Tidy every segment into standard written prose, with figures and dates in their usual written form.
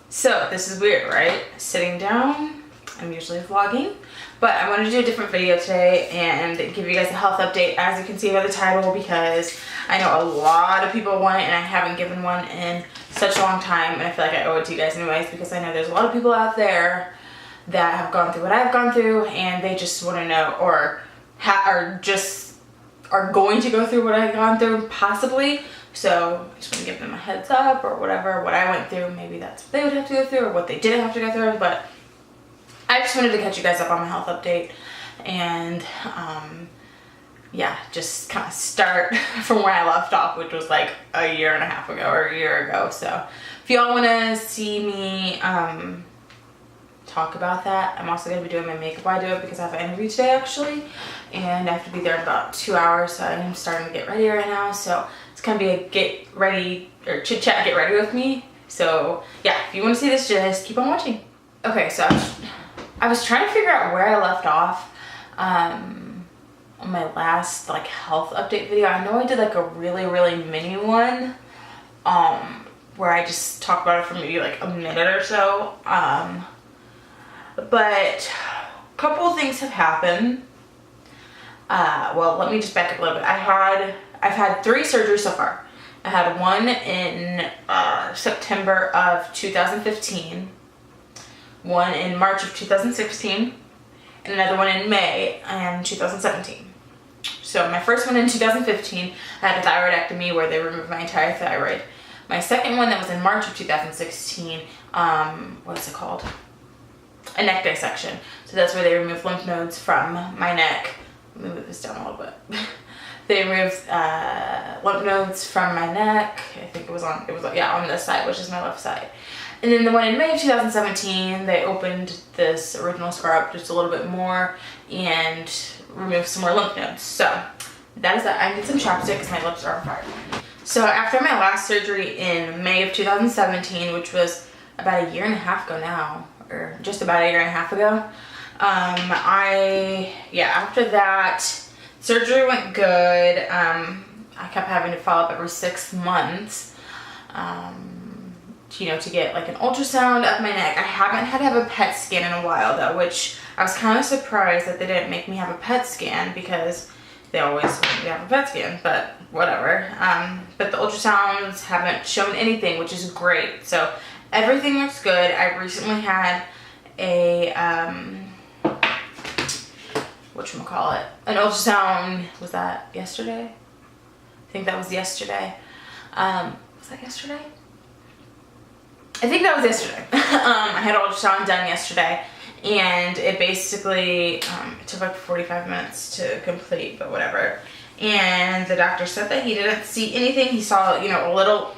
So this is weird, right? Sitting down, I'm usually vlogging, but I wanted to do a different video today and give you guys a health update, as you can see by the title, because I know a lot of people want it and I haven't given one in such a long time, and I feel like I owe it to you guys anyways, because I know there's a lot of people out there that have gone through what I've gone through and they just want to know, or are going to go through what I've gone through, possibly. So I just want to give them a heads up, or whatever, what I went through. Maybe that's what they would have to go through, or what they didn't have to go through. But I just wanted to catch you guys up on my health update, and yeah, just kind of start from where I left off, which was like a year and a half ago, or a year ago. So if y'all want to see me talk about that, I'm also going to be doing my makeup while I do it, because I have an interview today actually, and I have to be there in about 2 hours, so I'm starting to get ready right now. So it's going to be a get ready, or chit chat, get ready with me. So yeah, if you want to see this, just keep on watching. Okay, so I was trying to figure out where I left off on my last like health update video. I know I did like a really mini one where I just talked about it for maybe like a minute or so, but a couple of things have happened. Well, let me just back up a little bit. I've had 3 surgeries so far. I had one in September of 2015, one in March of 2016, and another one in May in 2017. So my first one in 2015, I had a thyroidectomy where they removed my entire thyroid. My second one, that was in March of 2016, what's it called? A neck dissection. So that's where they removed lymph nodes from my neck. Let me move this down a little bit. They removed lymph nodes from my neck. I think it was on this side, which is my left side. And then the one in May of 2017, they opened this original scar up just a little bit more and removed some more lymph nodes. So that is that. I need some chapstick because my lips are on fire. So after my last surgery in May of 2017, which was about a year and a half ago now, or just about a year and a half ago, after that, surgery went good. I kept having to follow up every 6 months, to get like an ultrasound of my neck. I haven't had to have a PET scan in a while though, which I was kind of surprised that they didn't make me have a PET scan, because they always want me to have a PET scan, but whatever. But the ultrasounds haven't shown anything, which is great. So everything looks good. I recently had a, an ultrasound. Was that yesterday? I think that was yesterday. Was that yesterday? I think that was yesterday. I had an ultrasound done yesterday, and it basically it took like 45 minutes to complete, but whatever. And the doctor said that he didn't see anything. He saw, little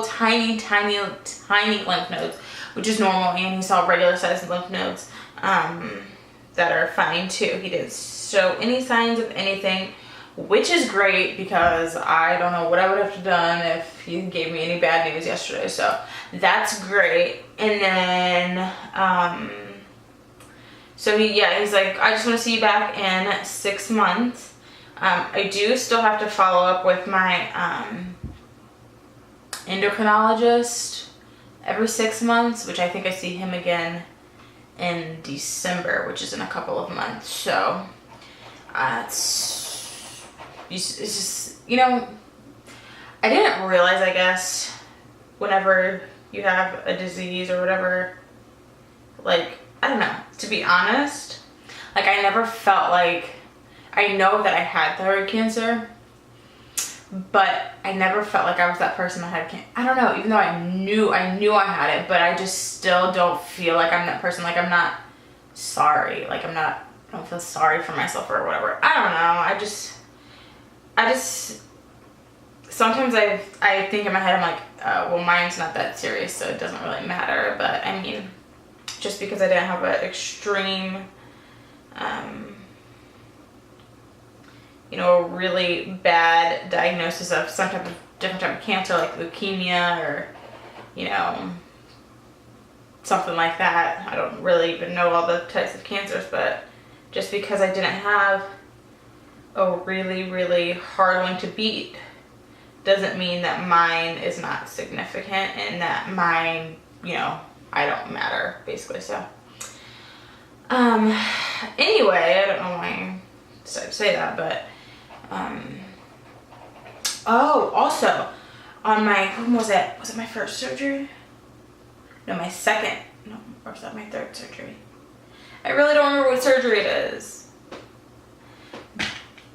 tiny lymph nodes, which is normal, and he saw regular sized lymph nodes that are fine too. He didn't show any signs of anything, which is great, because I don't know what I would have done if he gave me any bad news yesterday. So that's great. And then he's like, I just want to see you back in 6 months. I do still have to follow up with my endocrinologist every 6 months, which I think I see him again in December, which is in a couple of months. So it's just, I didn't realize, I guess, whenever you have a disease or whatever, like, I don't know, to be honest, like, I never felt like, I know that I had thyroid cancer, but I never felt like I was that person that had cancer. I don't know, even though I knew I had it, but I just still don't feel like I'm that person. Like, I'm not sorry. Like, I don't feel sorry for myself or whatever. I don't know. I just, sometimes I think in my head, I'm like, well, mine's not that serious, so it doesn't really matter. But I mean, just because I didn't have an extreme, a really bad diagnosis of some different type of cancer, like leukemia or, something like that. I don't really even know all the types of cancers, but just because I didn't have a really hard one to beat doesn't mean that mine is not significant, and that mine, I don't matter, basically. So anyway, I don't know why I decided to say that, but oh, also on my, when was it my first surgery? No, my second. No, or was that my third surgery? I really don't remember what surgery it is.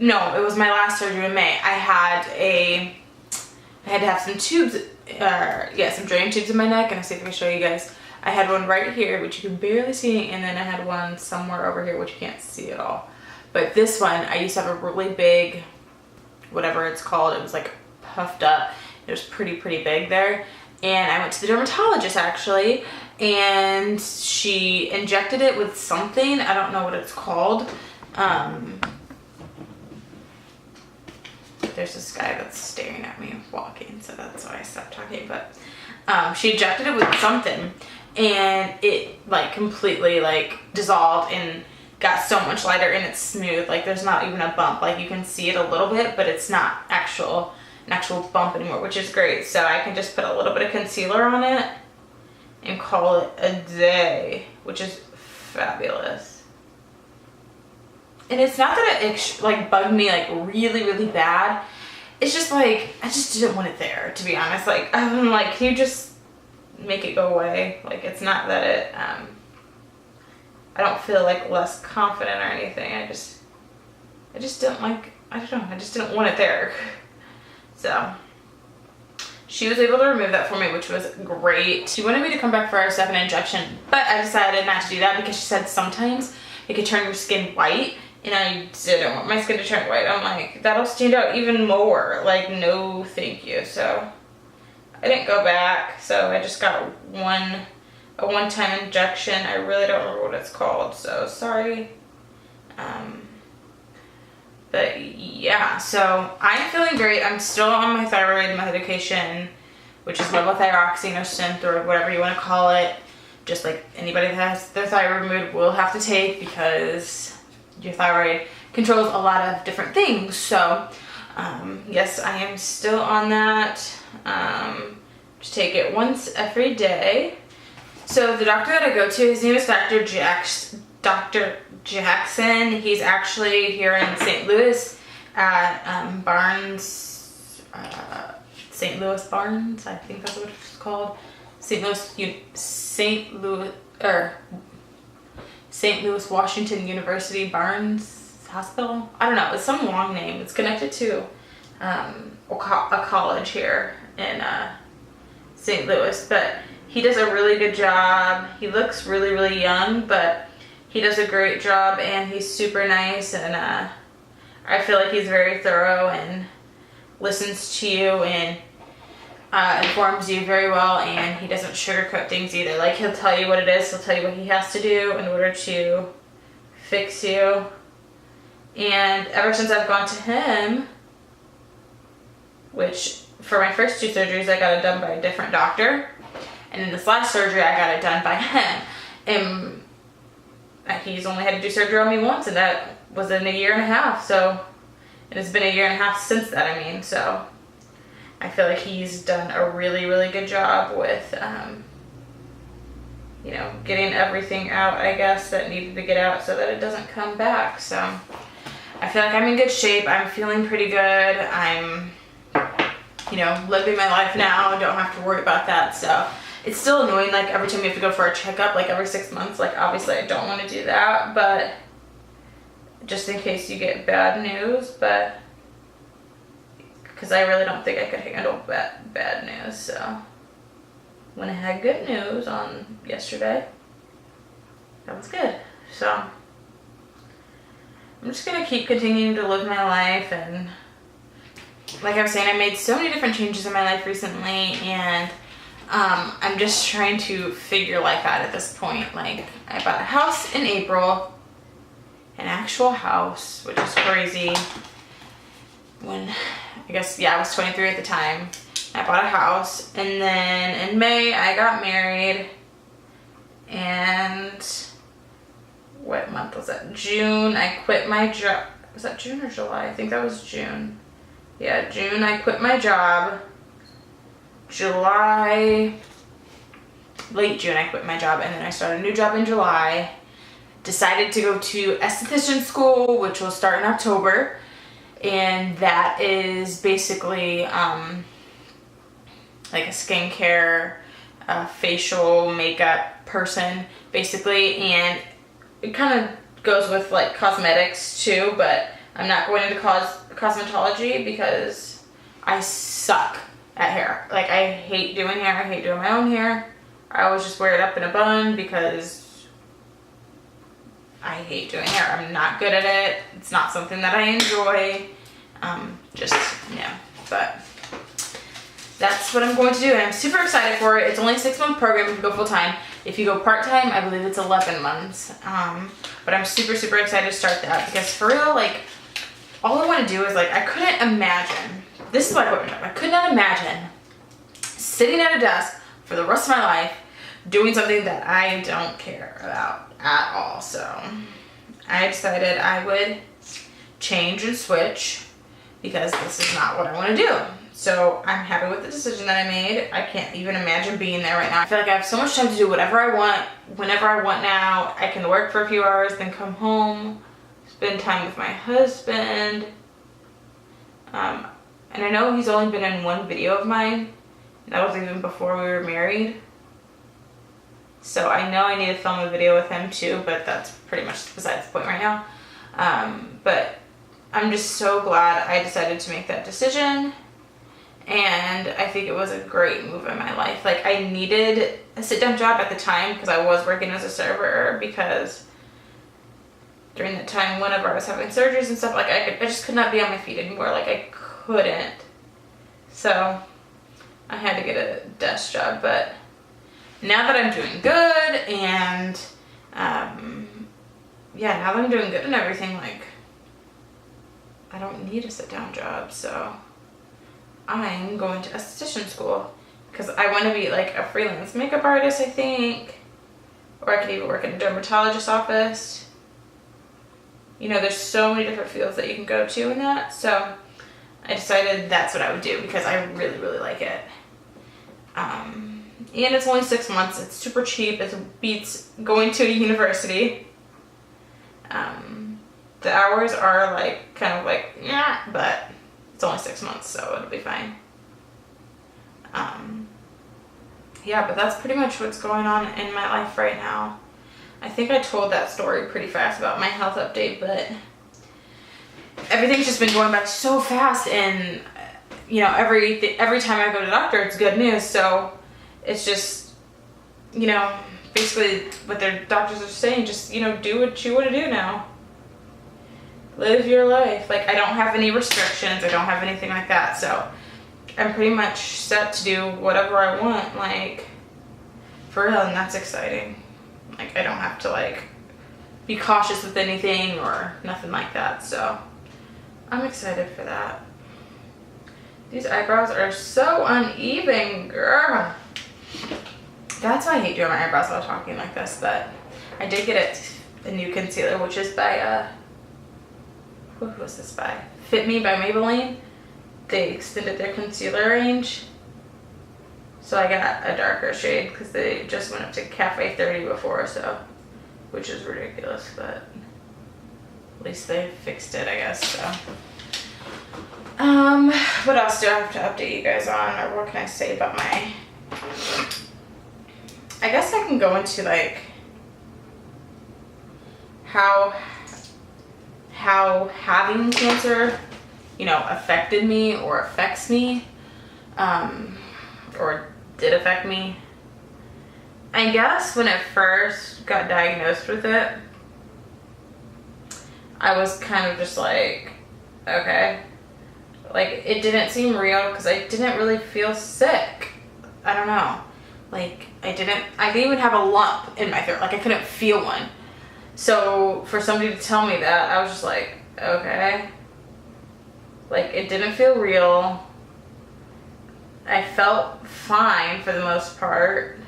No, it was my last surgery in May. I had to have some tubes, some drain tubes in my neck, and I'll see if I can show you guys. I had one right here, which you can barely see, and then I had one somewhere over here, which you can't see at all. But this one, I used to have a really big, whatever it's called, it was like puffed up. It was pretty big there. And I went to the dermatologist actually, and she injected it with something. I don't know what it's called. There's this guy that's staring at me walking, so that's why I stopped talking. But she injected it with something, and it like completely like dissolved and got so much lighter, and it's smooth. Like there's not even a bump. Like you can see it a little bit, but it's not an actual bump anymore, which is great. So I can just put a little bit of concealer on it and call it a day, which is fabulous. And it's not that it like bugged me like really bad. It's just like, I just didn't want it there, to be honest. Like, I'm like, can you just make it go away? Like, it's not that it, I don't feel like less confident or anything. I just didn't like, I don't know, I just didn't want it there. So she was able to remove that for me, which was great. She wanted me to come back for our second injection, but I decided not to do that because she said sometimes it could turn your skin white, and I didn't want my skin to turn white. I'm like, that'll stand out even more. Like, no thank you. So I didn't go back. So I just got a one-time injection. I really don't remember what it's called, so sorry. But yeah, so I'm feeling great. I'm still on my thyroid medication, which is levothyroxine or Synth or whatever you want to call it. Just like anybody that has their thyroid removed will have to take, because your thyroid controls a lot of different things. So yes, I am still on that. Just take it once every day. So the doctor that I go to, his name is Dr. Jackson. He's actually here in St. Louis at Barnes, St. Louis Barnes, I think that's what it's called. St. Louis Washington University Barnes Hospital. I don't know, it's some long name. It's connected to a college here in St. Louis, but he does a really good job. He looks really young, but he does a great job, and he's super nice, and I feel like he's very thorough and listens to you and informs you very well, and he doesn't sugarcoat things either. Like, he'll tell you what it is, he'll tell you what he has to do in order to fix you. And ever since I've gone to him, which for my first two surgeries I got it done by a different doctor, and in this last surgery I got it done by him. And he's only had to do surgery on me once, and that was in a year and a half. So it's been a year and a half since that, I mean. So I feel like he's done a really good job with, you know, getting everything out, I guess, that needed to get out so that it doesn't come back. So I feel like I'm in good shape. I'm feeling pretty good. I'm, you know, living my life now. I don't have to worry about that. So it's still annoying, like, every time you have to go for a checkup, like, every 6 months. Like, obviously, I don't want to do that, but just in case you get bad news, but because I really don't think I could handle bad news. So when I had good news on yesterday, that was good. So I'm just going to keep continuing to live my life, and like I was saying, I made so many different changes in my life recently, and I'm just trying to figure life out at this point. Like, I bought a house in April, an actual house, which is crazy. When, I guess, yeah, I was 23 at the time. I bought a house, and then in May I got married, and what month was that? June, I quit my job. Was that June or July? I think that was June. Yeah, June I quit my job. July late June, I quit my job, and then I started a new job in July. Decided to go to esthetician school, which will start in October, and that is basically like a skincare, facial makeup person, basically, and it kind of goes with like cosmetics too, but I'm not going into cosmetology because I suck at hair. Like, I hate doing hair. I hate doing my own hair. I always just wear it up in a bun because I hate doing hair. I'm not good at it. It's not something that I enjoy. But that's what I'm going to do, and I'm super excited for it. It's only a 6-month program if you go full-time. If you go part-time, I believe it's 11 months. But I'm super, super excited to start that because for real, like, all I want to do is, like, I couldn't imagine, this is why I quit my job. I could not imagine sitting at a desk for the rest of my life doing something that I don't care about at all. So I decided I would change and switch because this is not what I want to do. So I'm happy with the decision that I made. I can't even imagine being there right now. I feel like I have so much time to do whatever I want, whenever I want now. I can work for a few hours, then come home, spend time with my husband. And I know he's only been in one video of mine. That was even before we were married. So I know I need to film a video with him too, but that's pretty much besides the point right now. But I'm just so glad I decided to make that decision. And I think it was a great move in my life. Like, I needed a sit-down job at the time because I was working as a server, because during that time, whenever I was having surgeries and stuff, like, I just could not be on my feet anymore. Like, I couldn't. So I had to get a desk job. But now that I'm doing good and yeah, now that I'm doing good and everything, like, I don't need a sit-down job. So I'm going to esthetician school because I want to be like a freelance makeup artist, I think, or I could even work in a dermatologist's office. You know, there's so many different fields that you can go to in that. So I decided that's what I would do because I really, really like it. And it's only 6 months. It's super cheap. It beats going to a university. The hours are like kind of like, yeah, but it's only 6 months, so it'll be fine. Yeah, but that's pretty much what's going on in my life right now. I think I told that story pretty fast about my health update, but everything's just been going by so fast, and you know, every time I go to the doctor, it's good news. So it's just, you know, basically what their doctors are saying, just, you know, do what you want to do now. Live your life. Like, I don't have any restrictions. I don't have anything like that. So I'm pretty much set to do whatever I want, like, for real, and that's exciting. Like, I don't have to, like, be cautious with anything or nothing like that. So I'm excited for that. These eyebrows are so uneven, girl. That's why I hate doing my eyebrows while talking like this, but I did get a new concealer, which is by, who was this by? Fit Me by Maybelline. They extended their concealer range. So I got a darker shade because they just went up to Cafe 30 before, so, which is ridiculous, but at least they fixed it, I guess, so. What else do I have to update you guys on, or what can I say about my, I guess I can go into, like, how having cancer, you know, affected me or affects me, or did affect me. I guess when I first got diagnosed with it, I was kind of just like, okay. Like, it didn't seem real because I didn't really feel sick. I don't know. Like, I didn't even have a lump in my throat. Like, I couldn't feel one. So for somebody to tell me that, I was just like, okay. Like, it didn't feel real. I felt fine for the most part.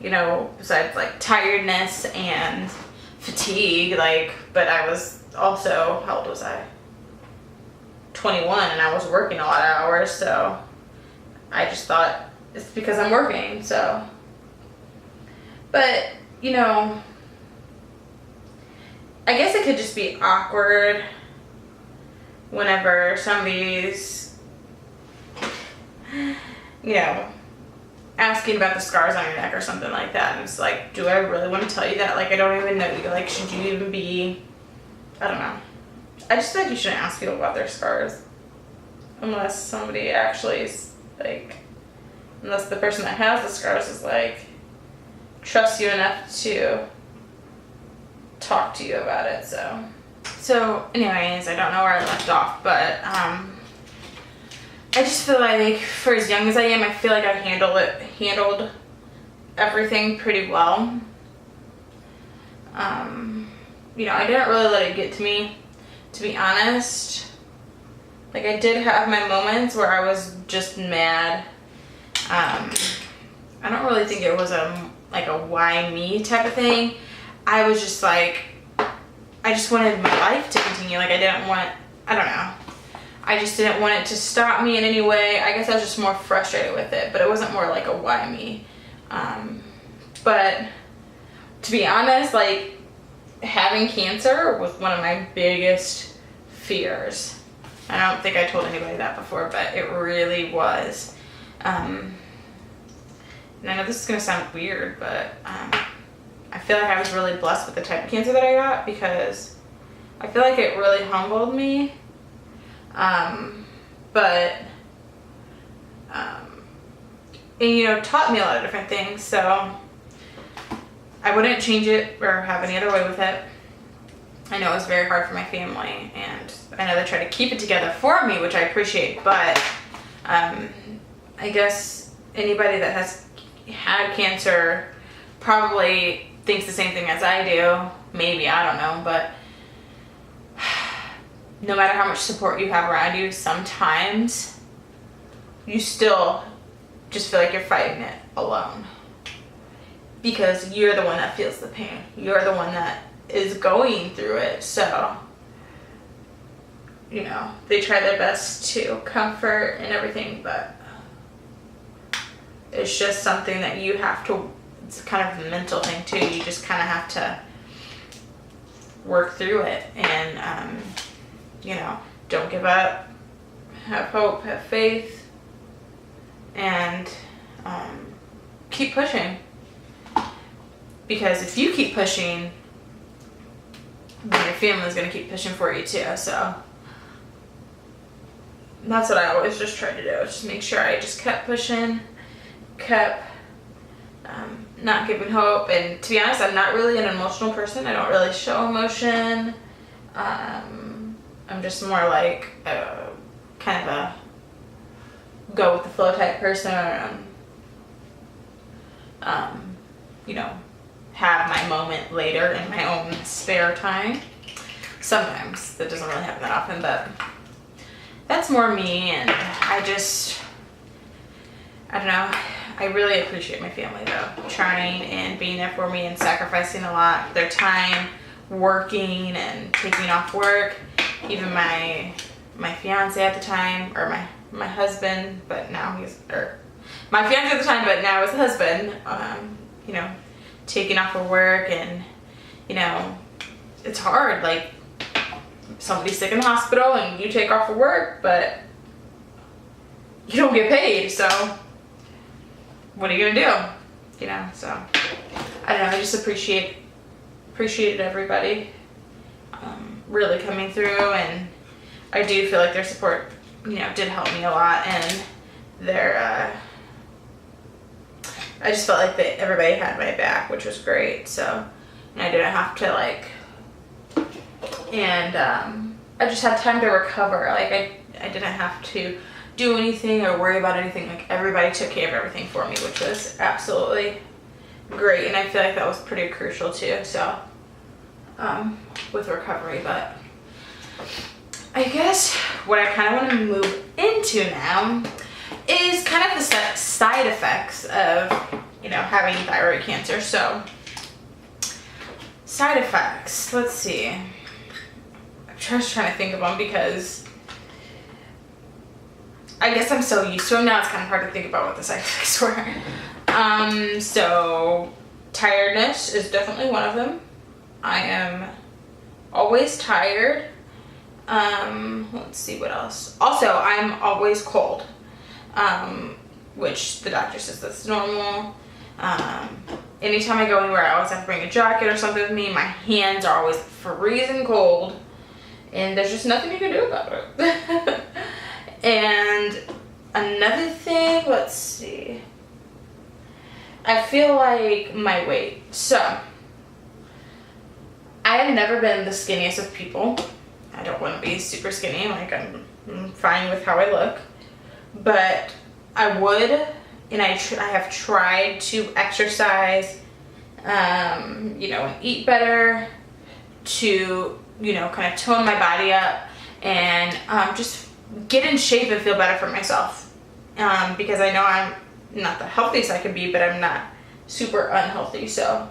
You know, besides like tiredness and fatigue, like, but I was also, how old was I? 21, and I was working a lot of hours, so I just thought it's because I'm working, so But, you know, I guess it could just be awkward whenever somebody's, you know, asking about the scars on your neck or something like that. And it's like, do I really want to tell you that? Like, I don't even know you. Like, should you even be, I don't know. I just feel like you shouldn't ask people about their scars. Unless somebody actually is, like, unless the person that has the scars is, like, trusts you enough to talk to you about it, So, anyways, I don't know where I left off, but, I just feel like, for as young as I am, I feel like I handled everything pretty well. You know, I didn't really let it get to me, to be honest. Like, I did have my moments where I was just mad. I don't really think it was a why me type of thing. I was just like, I just wanted my life to continue. Like, I don't know. I just didn't want it to stop me in any way. I guess I was just more frustrated with it, but it wasn't more like a why me. But to be honest, like, having cancer was one of my biggest fears. I don't think I told anybody that before, but it really was. And I know this is going to sound weird, but I feel like I was really blessed with the type of cancer that I got, because I feel like it really humbled me. And, you know, taught me a lot of different things, so I wouldn't change it or have any other way with it. I know it was very hard for my family, and I know they try to keep it together for me, which I appreciate, but I guess anybody that has had cancer probably thinks the same thing as I do. Maybe, I don't know, but no matter how much support you have around you, sometimes you still just feel like you're fighting it alone, because you're the one that feels the pain. You're the one that is going through it. So, you know, they try their best to comfort and everything, but it's just something that you have to, it's kind of a mental thing too. You just kind of have to work through it, and you know, don't give up, have hope, have faith, and keep pushing. Because if you keep pushing, then your family's gonna keep pushing for you too. So that's what I always just try to do, just make sure I just kept pushing, kept not giving hope. And to be honest, I'm not really an emotional person. I don't really show emotion. I'm just more like kind of a go with the flow type person. You know, have my moment later in my own spare time. Sometimes that doesn't really happen that often, but that's more me. And I don't know. I really appreciate my family though, trying and being there for me and sacrificing a lot, their time, working and taking off work. Even my fiance at the time, or my husband, but now my fiance at the time, but now his husband, you know, taking off of work. And, you know, it's hard, like, somebody's sick in the hospital and you take off of work, but you don't get paid, so what are you gonna do? You know, so I don't know, I just appreciated everybody really coming through, and I do feel like their support, you know, did help me a lot. And their I just felt like everybody had my back, which was great. So, and I didn't have to I just had time to recover. Like, I didn't have to do anything or worry about anything. Like, everybody took care of everything for me, which was absolutely great. And I feel like that was pretty crucial too, so with recovery. But I guess what I kind of want to move into now is kind of the side effects of, you know, having thyroid cancer. So, side effects, let's see. I'm just trying to think of them, because I guess I'm so used to them now, it's kind of hard to think about what the side effects were. So, Tiredness is definitely one of them. I am always tired. Let's see what else. Also, I'm always cold, which the doctor says that's normal. Anytime I go anywhere, I always have to bring a jacket or something with me. My hands are always freezing cold, and there's just nothing you can do about it. And another thing, let's see. I feel like my weight. So, I have never been the skinniest of people. I don't want to be super skinny, like I'm fine with how I look. But I would, and I have tried to exercise, and eat better to, kind of tone my body up and just get in shape and feel better for myself. Because I know I'm not the healthiest I could be, but I'm not super unhealthy. So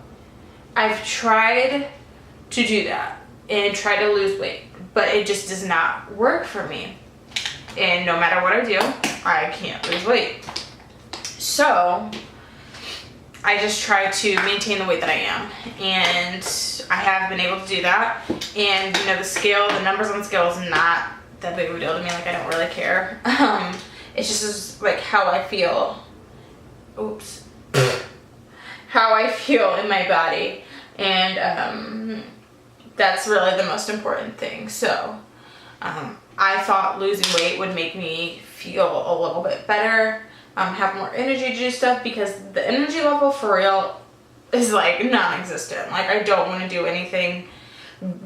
I've tried to do that and try to lose weight, but it just does not work for me. And no matter what I do, I can't lose weight. So I just try to maintain the weight that I am, and I have been able to do that. And the numbers on the scale is not that big of a deal to me. Like, I don't really care. It's just like how I feel. Oops. How I feel in my body, and that's really the most important thing. So I thought losing weight would make me feel a little bit better, have more energy to do stuff, because the energy level for real is like non-existent. Like, I don't want to do anything.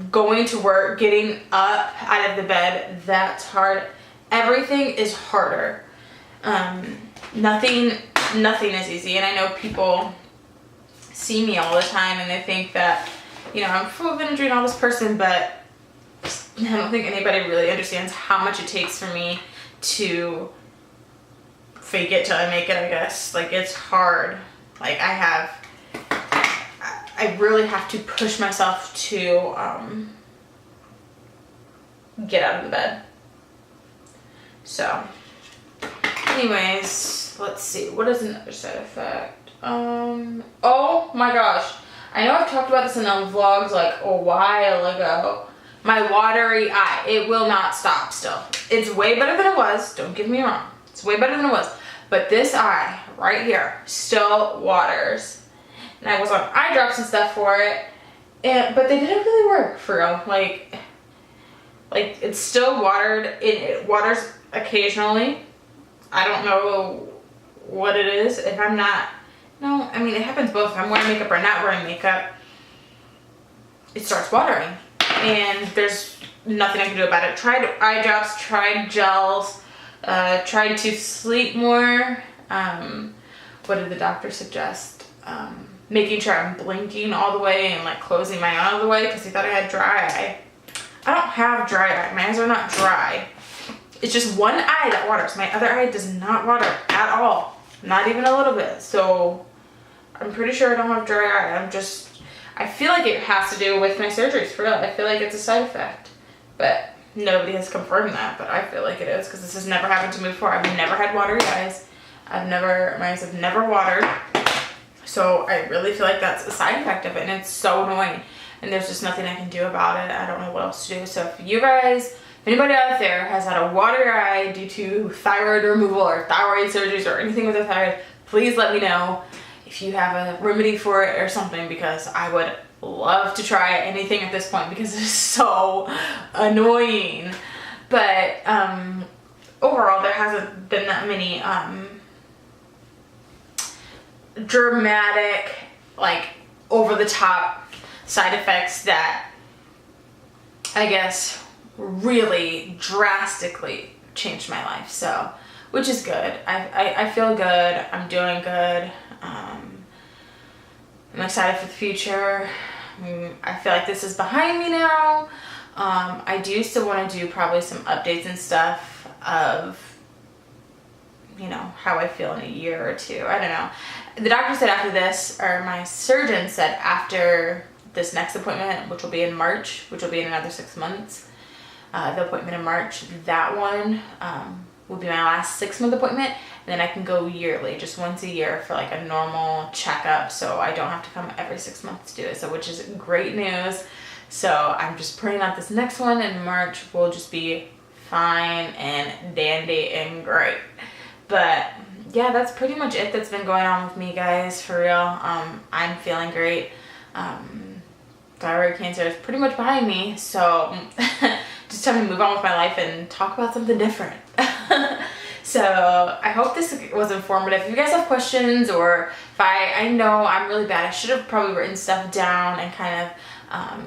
Going to work, getting up out of the bed, that's hard. Everything is harder. Nothing is easy. And I know people see me all the time and they think that, I'm full of energy and all this person, but I don't think anybody really understands how much it takes for me to fake it till I make it, I guess. Like, it's hard. Like, I really have to push myself to get out of the bed. So, anyways, let's see. What is another side effect? Oh my gosh. I know I've talked about this in vlogs like a while ago. My watery eye. It will not stop still. It's way better than it was. Don't get me wrong. It's way better than it was. But this eye right here still waters. And I was on eye drops and stuff for it. But they didn't really work for real. Like it's still watered. It waters occasionally. I don't know what it is. If I'm not, no, I mean, it happens both. If I'm wearing makeup or not wearing makeup, it starts watering. And there's nothing I can do about it. Tried eye drops, tried gels, tried to sleep more. What did the doctor suggest? Making sure I'm blinking all the way and like closing my eye all the way, because he thought I had dry eye. I don't have dry eye. My eyes are not dry. It's just one eye that waters. My other eye does not water at all. Not even a little bit. So I'm pretty sure I don't have dry eye. I feel like it has to do with my surgeries, for real. I feel like it's a side effect. But nobody has confirmed that, but I feel like it is, because this has never happened to me before. I've never had watery eyes. My eyes have never watered. So I really feel like that's a side effect of it, and it's so annoying. And there's just nothing I can do about it. I don't know what else to do. So if you guys, if anybody out there has had a watery eye due to thyroid removal or thyroid surgeries or anything with the thyroid, please let me know if you have a remedy for it or something, because I would love to try anything at this point, because it's so annoying. But overall, there hasn't been that many dramatic, like over the top side effects that I guess really drastically changed my life. So, which is good. I feel good. I'm doing good. I'm excited for the future. I feel like this is behind me now. I do still want to do probably some updates and stuff of, how I feel in a year or two. I don't know. The doctor said after this, or my surgeon said after this next appointment, which will be in March, which will be in another 6 months, the appointment in March, that one will be my last 6-month appointment, and then I can go yearly, just once a year for like a normal checkup, so I don't have to come every 6 months to do it, so which is great news. So I'm just praying that this next one in March will just be fine and dandy and great. But yeah, that's pretty much it that's been going on with me, guys, for real. I'm feeling great. Thyroid cancer is pretty much behind me, so just time to move on with my life and talk about something different. So I hope this was informative. If you guys have questions, or if I know I'm really bad, I should have probably written stuff down and kind of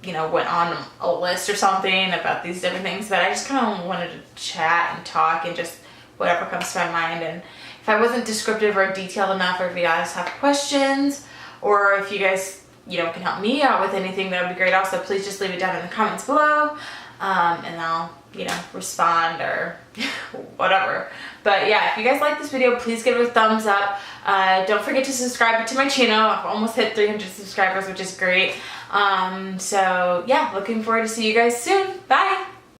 you know, went on a list or something about these different things, but I just kind of wanted to chat and talk and just whatever comes to my mind. And if I wasn't descriptive or detailed enough, or if you guys have questions, or if you guys, you know, can help me out with anything, that would be great also. Please just leave it down in the comments below, and I'll, you know, respond or whatever. But yeah, if you guys like this video, please give it a thumbs up. Don't forget to subscribe to my channel. I've almost hit 300 subscribers, which is great. So yeah, looking forward to see you guys soon. Bye!